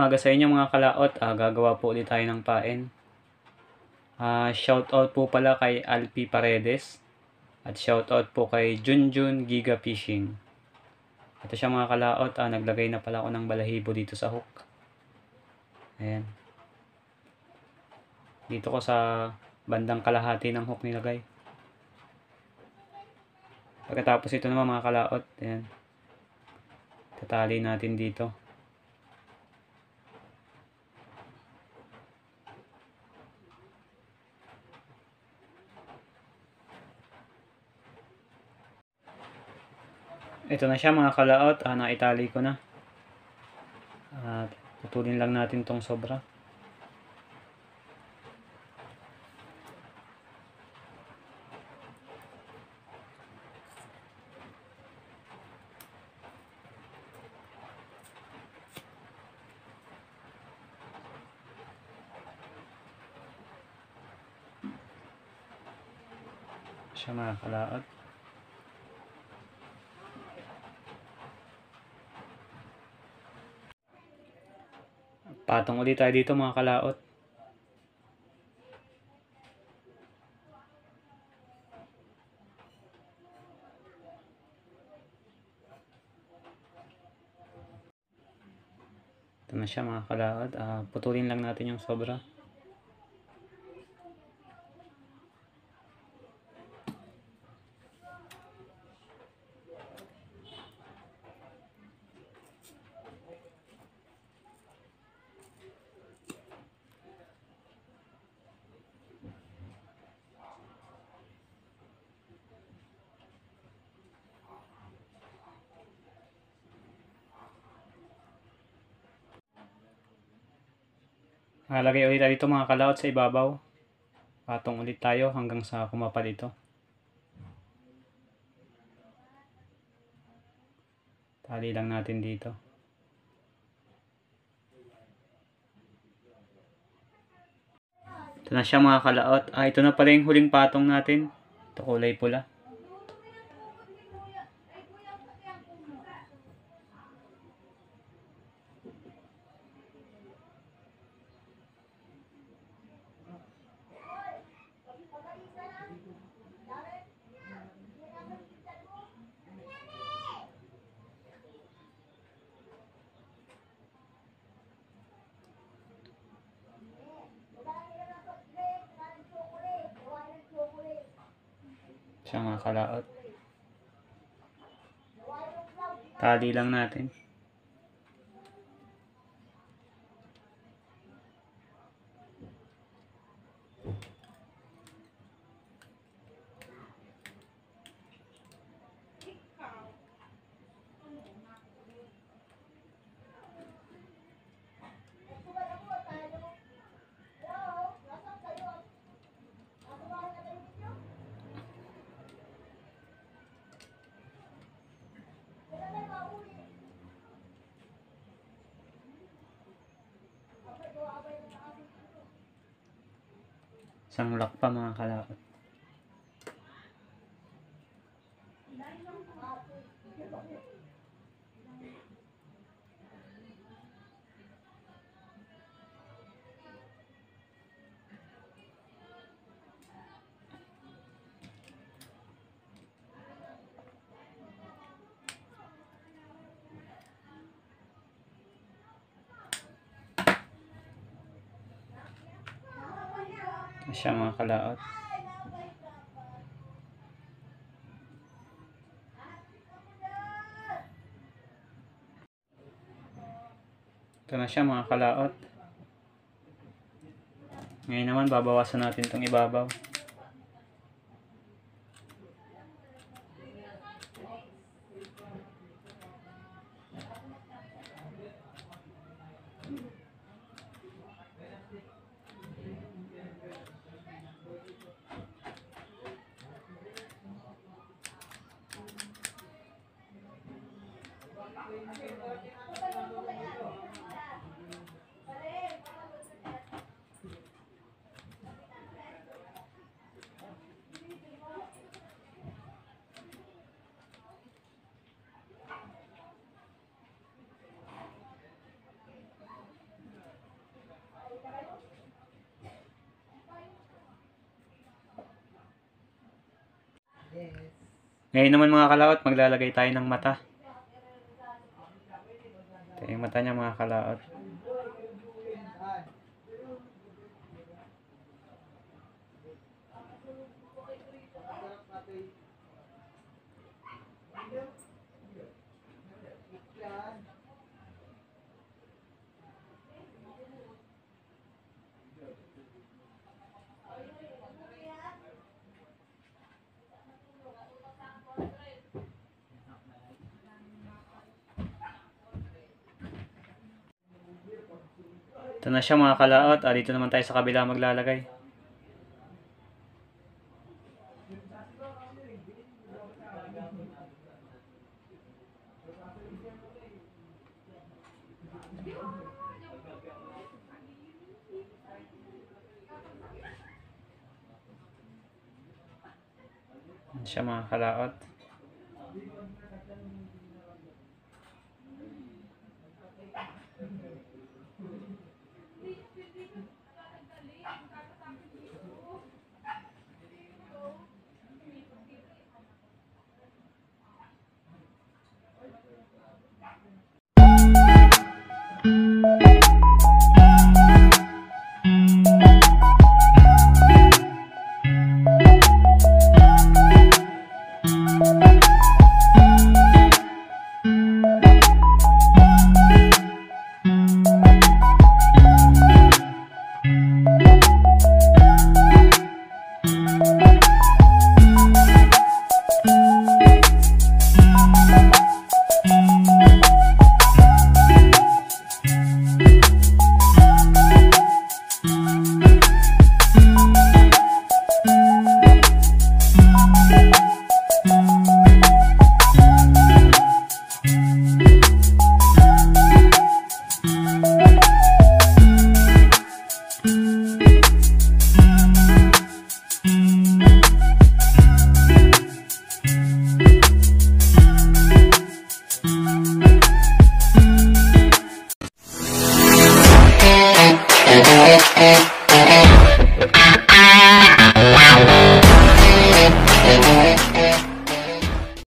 umaga sa inyo mga kalaot. Gagawa po ulit tayo ng pain. Shoutout po pala kay Alpi Paredes. At shoutout po kay Junjun Giga Fishing. Ito siya mga kalaot. Naglagay na pala ako ng balahibo dito sa hook. Ayan. Dito ko sa bandang kalahati ng hook nilagay. Pagkatapos ito naman mga kalaot. Ayan. Tatali natin dito. Ito na siya mga kalaot. Naitali ko na. At putulin lang natin tong sobra. Siya mga kalaot. Patong ulit tayo dito mga kalaot. Ito na siya mga kalaot. Putulin lang natin yung sobra. Lagay ulit tayo dito mga kalaot sa ibabaw. Patong ulit tayo hanggang sa kumapal ito. Tali lang natin dito. Ito na siya mga kalaot. Ito na pala yung huling patong natin. Ito kulay pula. Siya mga kalaot. Tali lang natin. Isang lock pa mga kalaot. Siya mga kalaot. Ito na siya mga kalaot. Ngayon naman babawasan natin itong ibabaw. Ngayon naman mga kalaot, maglalagay tayo ng mata. Ito yung mata niya mga kalaot. Ito na siya mga kalaot. Dito naman tayo sa kabila maglalagay. Yan siya mga kalaot.